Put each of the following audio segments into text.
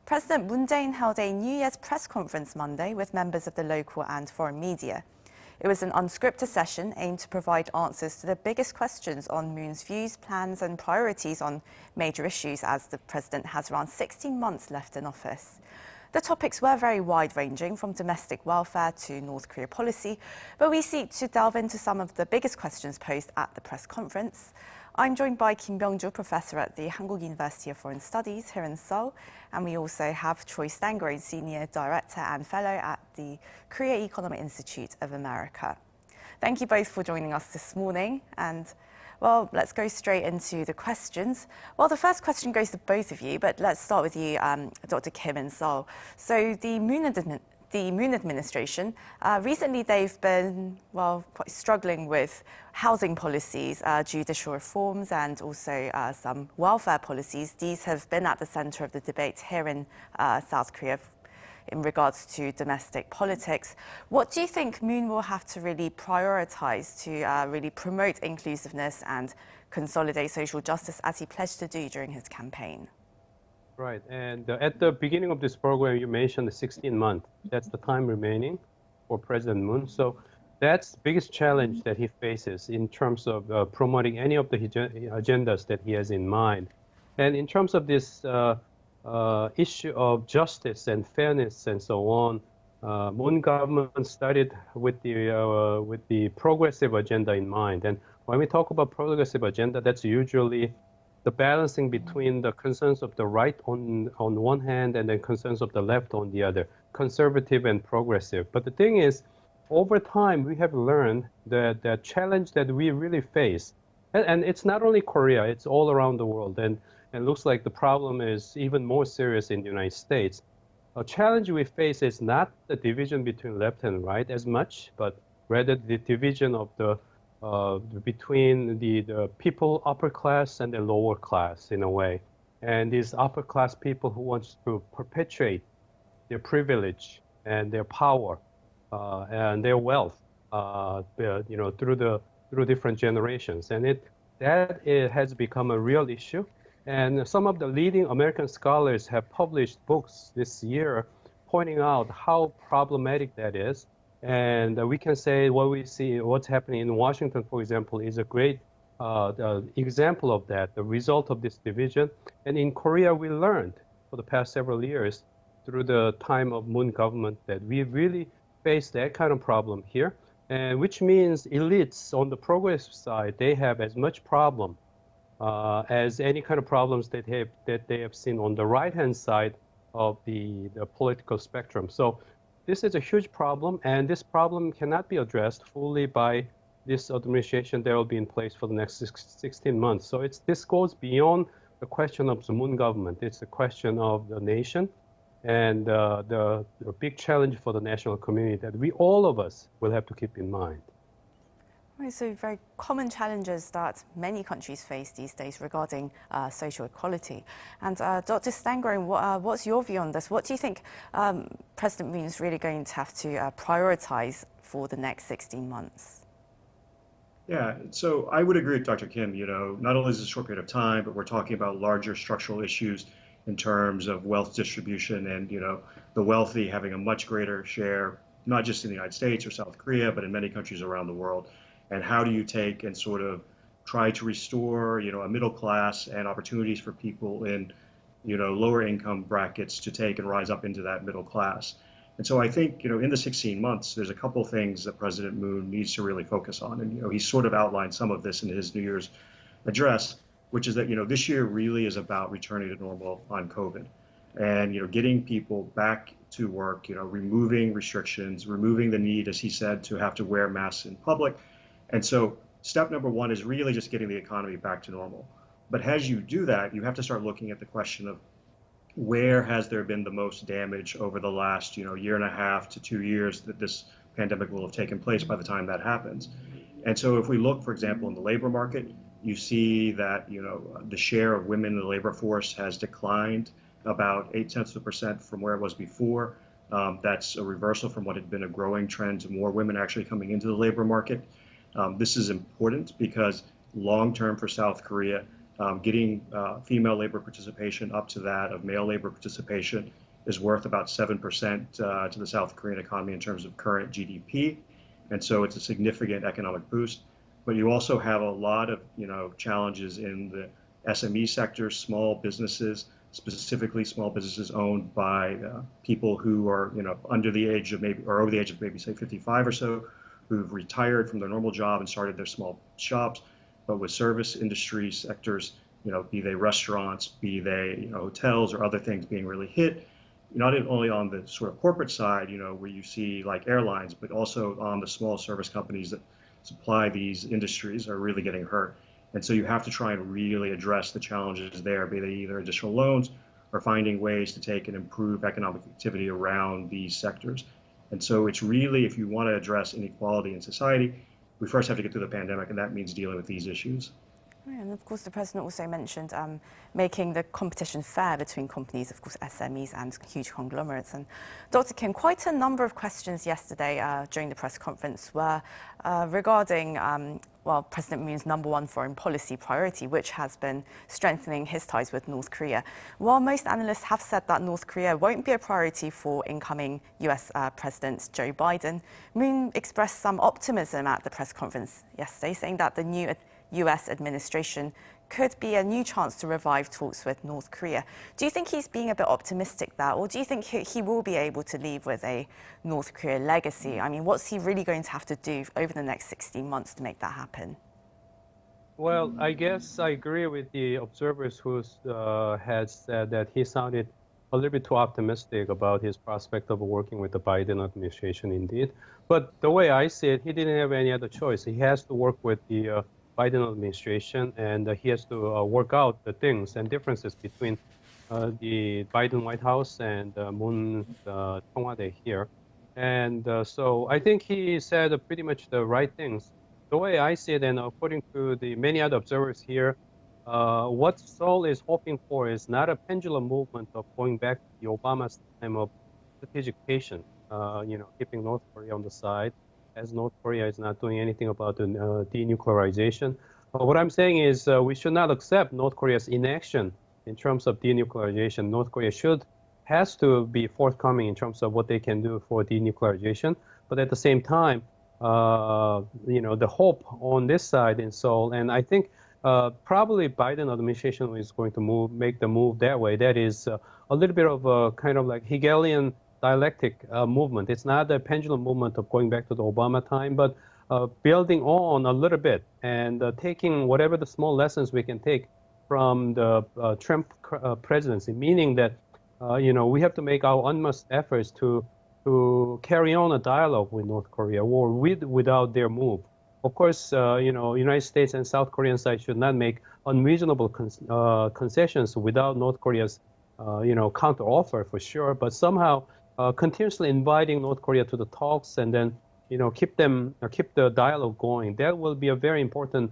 President Moon Jae-in held a New Year's press conference Monday with members of the local and foreign media. It was an unscripted session aimed to provide answers to the biggest questions on Moon's views, plans and priorities on major issues as the president has around 16 months left in office. The topics were very wide-ranging, from domestic welfare to North Korea policy, but we seek to delve into some of the biggest questions posed at the press conference. I'm joined by Kim Byung-ju, professor at the Hankuk University of Foreign Studies here in Seoul, and we also have Troy Stangrove, senior director and fellow at the Korea Economic Institute of America. Thank you both for joining us this morning, and well, let's go straight into the questions. Well, the first question goes to both of you, but let's start with you, Dr. Kim in Seoul. So the Moon administration, recently they've been, well, quite struggling with housing policies, judicial reforms and also some welfare policies. These have been at the center of the debate here in South Korea in regards to domestic politics. What do you think Moon will have to really prioritize to really promote inclusiveness and consolidate social justice as he pledged to do during his campaign? Right, and at the beginning of this program, you mentioned the 16 months. That's the time remaining for President Moon. So that's the biggest challenge that he faces in terms of promoting any of the agendas that he has in mind. And in terms of this issue of justice and fairness and so on, Moon government started with the progressive agenda in mind. And when we talk about progressive agenda, that's usually the balancing between the concerns of the right on one hand and the concerns of the left on the other, conservative and progressive. But the thing is, over time, we have learned that the challenge that we really face, and it's not only Korea, it's all around the world, and it looks like the problem is even more serious in the United States. A challenge we face is not the division between left and right as much, but rather the division of between the people, upper class and the lower class in a way. And these upper class people who want to perpetuate their privilege and their power and their wealth, through different generations. And that has become a real issue. And some of the leading American scholars have published books this year pointing out how problematic that is. And we can say what we see, what's happening in Washington, for example, is a great example of that, the result of this division. And in Korea, we learned for the past several years through the time of Moon government that we really face that kind of problem here, and which means elites on the progressive side, they have as much problem as any kind of problems that they have seen on the right-hand side of the political spectrum. So this is a huge problem, and this problem cannot be addressed fully by this administration that will be in place for the next 16 months. So this goes beyond the question of the Moon government. It's a question of the nation and the big challenge for the national community that all of us will have to keep in mind. So very common challenges that many countries face these days regarding social equality. And Dr. Stangrove, what's your view on this? What do you think President Moon is really going to have to prioritize for the next 16 months? Yeah, so I would agree with Dr. Kim. Not only is it a short period of time, but we're talking about larger structural issues in terms of wealth distribution and, the wealthy having a much greater share, not just in the United States or South Korea, but in many countries around the world. And how do you take and sort of try to restore, a middle class and opportunities for people in, lower income brackets to take and rise up into that middle class. And so I think, in the 16 months, there's a couple of things that President Moon needs to really focus on. And, he sort of outlined some of this in his New Year's address, which is that, this year really is about returning to normal on COVID and, getting people back to work, removing restrictions, removing the need, as he said, to have to wear masks in public. And so step number one is really just getting the economy back to normal. But as you do that, you have to start looking at the question of where has there been the most damage over the last, year and a half to 2 years that this pandemic will have taken place by the time that happens. And so if we look, for example, in the labor market, you see that, the share of women in the labor force has declined about 0.8% from where it was before. That's a reversal from what had been a growing trend to more women actually coming into the labor market. This is important because long-term for South Korea, Getting female labor participation up to that of male labor participation is worth about 7% to the South Korean economy in terms of current GDP. And so it's a significant economic boost. But you also have a lot of, challenges in the SME sector, small businesses, specifically small businesses owned by people who are, under the age of maybe, or over the age of maybe say 55 or so, who've retired from their normal job and started their small shops. But with service industry sectors, be they restaurants, be they, hotels or other things being really hit, not only on the sort of corporate side, where you see like airlines, but also on the small service companies that supply these industries are really getting hurt. And so you have to try and really address the challenges there, be they either additional loans or finding ways to take and improve economic activity around these sectors. And so it's really, if you want to address inequality in society, we first have to get through the pandemic, and that means dealing with these issues. And of course, the President also mentioned making the competition fair between companies, of course, SMEs and huge conglomerates. And Dr. Kim, quite a number of questions yesterday during the press conference were regarding, President Moon's #1 foreign policy priority, which has been strengthening his ties with North Korea. While most analysts have said that North Korea won't be a priority for incoming US President Joe Biden, Moon expressed some optimism at the press conference yesterday, saying that the new US administration could be a new chance to revive talks with North Korea. Do you think he's being a bit optimistic there, or do you think he will be able to leave with a North Korea legacy? I mean, what's he really going to have to do over the next 16 months to make that happen? Well, I guess I agree with the observers who had said that he sounded a little bit too optimistic about his prospect of working with the Biden administration indeed. But the way I see it, he didn't have any other choice. He has to work with the Biden administration, and he has to work out the things and differences between the Biden White House and Moon's 청와대 here. And so I think he said pretty much the right things. The way I see it, and according to the many other observers here, what Seoul is hoping for is not a pendulum movement of going back to the Obama's time of strategic patience, keeping North Korea on the side, as North Korea is not doing anything about the denuclearization. What I'm saying is we should not accept North Korea's inaction in terms of denuclearization. North Korea has to be forthcoming in terms of what they can do for denuclearization. But at the same time, the hope on this side in Seoul, and I think probably Biden administration is going to make the move that way. That is a little bit of a kind of like Hegelian dialectic movement. It's not a pendulum movement of going back to the Obama time, but building on a little bit and taking whatever the small lessons we can take from the Trump presidency, meaning that we have to make our utmost efforts to carry on a dialogue with North Korea, or without their move. Of course, United States and South Korean side should not make unreasonable concessions without North Korea's counter offer for sure, but somehow continuously inviting North Korea to the talks and then, keep the dialogue going. That will be a very important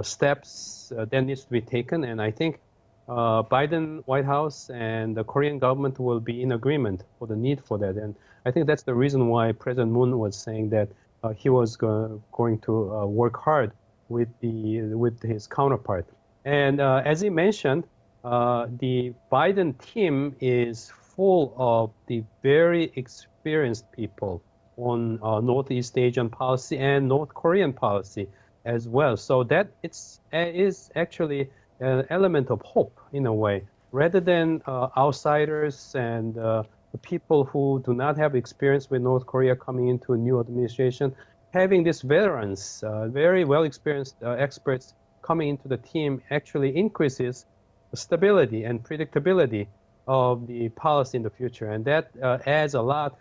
steps that needs to be taken. And I think Biden White House and the Korean government will be in agreement for the need for that. And I think that's the reason why President Moon was saying that he was going to work hard with his counterpart. And as he mentioned, the Biden team is full of the very experienced people on Northeast Asian policy and North Korean policy as well. So that is actually an element of hope in a way, rather than outsiders and the people who do not have experience with North Korea coming into a new administration. Having these veterans, very well-experienced experts coming into the team actually increases stability and predictability of the policy in the future, and that adds a lot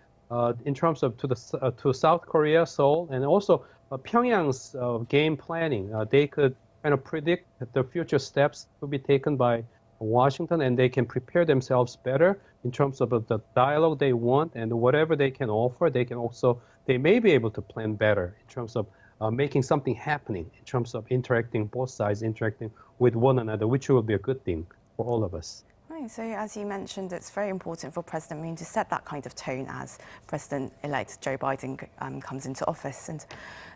in terms of to South Korea, Seoul, and also Pyongyang's game planning. They could kind of predict the future steps to be taken by Washington, and they can prepare themselves better in terms of the dialogue they want, and whatever they can offer, they may be able to plan better in terms of making something happening, in terms of both sides interacting with one another, which will be a good thing for all of us. No, so as you mentioned, it's very important for President Moon to set that kind of tone as President-elect Joe Biden comes into office. And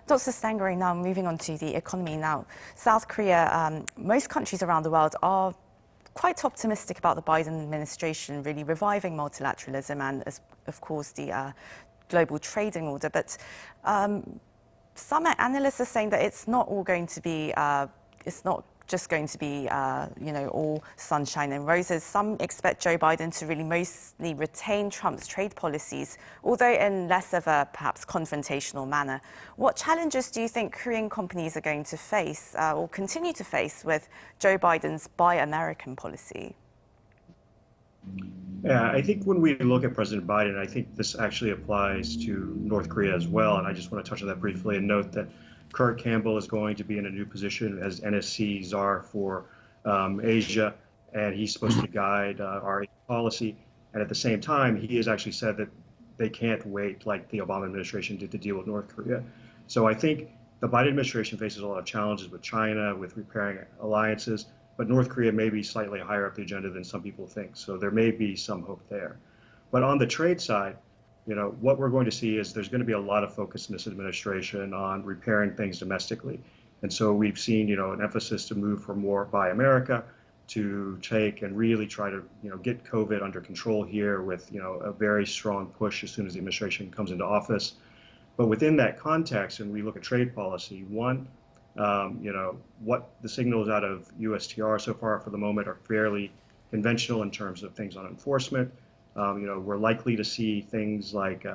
Dr. Stengering, now moving on to the economy now. South Korea, most countries around the world are quite optimistic about the Biden administration really reviving multilateralism and, of course, the global trading order. But some analysts are saying that it's not all going to be, it's not just going to be, all sunshine and roses. Some expect Joe Biden to really mostly retain Trump's trade policies, although in less of a perhaps confrontational manner. What challenges do you think Korean companies are going to face or continue to face with Joe Biden's Buy American policy? Yeah, I think when we look at President Biden, I think this actually applies to North Korea as well. And I just want to touch on that briefly and note that Kurt Campbell is going to be in a new position as NSC czar for Asia, and he's supposed to guide our policy. And at the same time, he has actually said that they can't wait like the Obama administration did to deal with North Korea. So I think the Biden administration faces a lot of challenges with China, with repairing alliances, but North Korea may be slightly higher up the agenda than some people think. So there may be some hope there. But on the trade side, what we're going to see is there's going to be a lot of focus in this administration on repairing things domestically. And so we've seen, an emphasis to move from more Buy America to take and really try to, get COVID under control here with, a very strong push as soon as the administration comes into office. But within that context, and we look at trade policy, one, what the signals out of USTR so far for the moment are fairly conventional in terms of things on enforcement. We're likely to see things like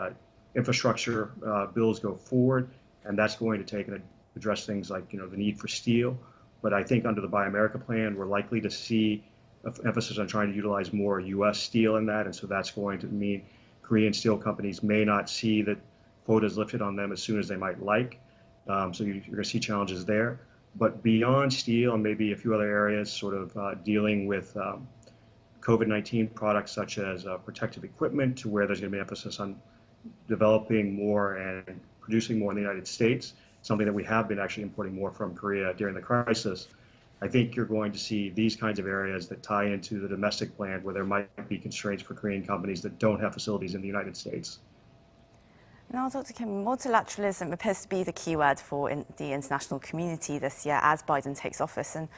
infrastructure bills go forward, and that's going to take and address things like, the need for steel. But I think under the Buy America plan, we're likely to see an emphasis on trying to utilize more U.S. steel in that. And so that's going to mean Korean steel companies may not see that quotas lifted on them as soon as they might like. So you're going to see challenges there. But beyond steel and maybe a few other areas sort of dealing with COVID-19 products such as protective equipment, to where there's going to be emphasis on developing more and producing more in the United States, something that we have been actually importing more from Korea during the crisis. I think you're going to see these kinds of areas that tie into the domestic plan where there might be constraints for Korean companies that don't have facilities in the United States. Now, Dr. Kim, multilateralism appears to be the key word for the international community this year as Biden takes office. And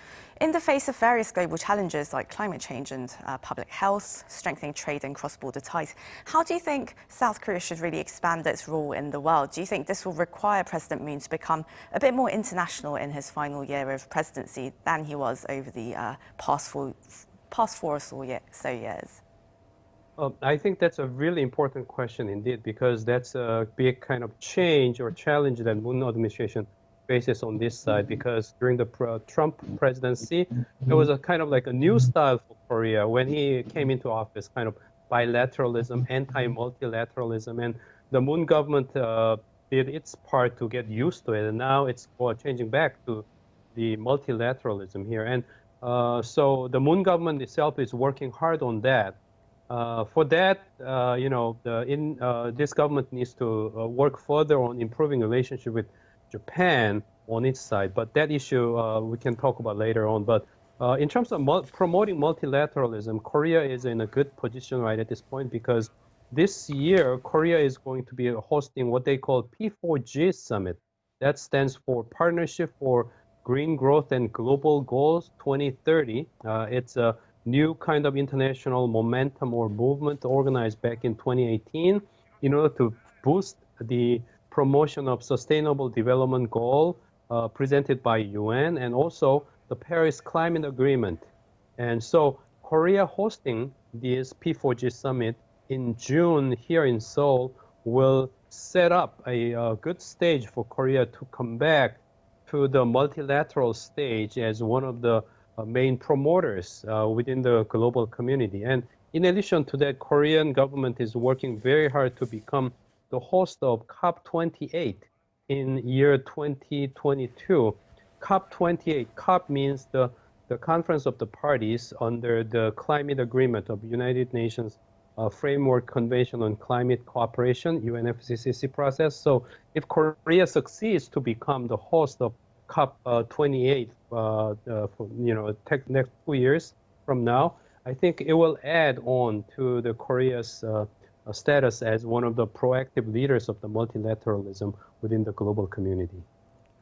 in the face of various global challenges like climate change and public health, strengthening trade and cross-border ties, how do you think South Korea should really expand its role in the world? Do you think this will require President Moon to become a bit more international in his final year of presidency than he was over the past four or so years? I think that's a really important question indeed, because that's a big kind of change or challenge that Moon administration faces on this side. Because during the Trump presidency, there was a kind of like a new style for Korea when he came into office, kind of bilateralism, anti-multilateralism, and the Moon government did its part to get used to it, and now it's changing back to the multilateralism here. And so the Moon government itself is working hard on that. For that, this government needs to work further on improving relationship with Japan on its side. But that issue we can talk about later on. But in terms of promoting multilateralism, Korea is in a good position right at this point, because this year Korea is going to be hosting what they call P4G Summit. That stands for Partnership for Green Growth and Global Goals 2030. It's a new kind of international momentum or movement organized back in 2018 in order to boost the promotion of sustainable development goal presented by UN, and also the Paris Climate Agreement. And so Korea hosting this P4G summit in June here in Seoul will set up a good stage for Korea to come back to the multilateral stage as one of the main promoters within the global community. And in addition to that, Korean government is working very hard to become the host of COP28 in year 2022. COP28, COP means the Conference of the Parties under the Climate Agreement of United Nations Framework Convention on Climate Cooperation, UNFCCC process. So if Korea succeeds to become the host of COP28 for next 2 years from now, I think it will add on to the Korea's status as one of the proactive leaders of the multilateralism within the global community.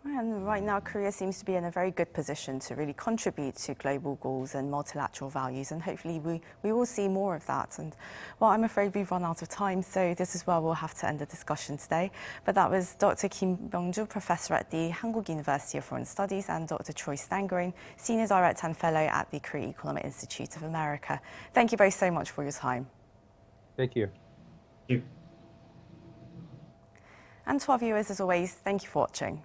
And right now, Korea seems to be in a very good position to really contribute to global goals and multilateral values, and hopefully we will see more of that. And well, I'm afraid we've run out of time, so this is where we'll have to end the discussion today. But that was Dr. Kim Byung-ju, Professor at the Hankuk University of Foreign Studies, and Dr. Choi Stangerine, Senior Director and Fellow at the Korea Economic Institute of America. Thank you both so much for your time. Thank you. Thank you. And to our viewers, as always, thank you for watching.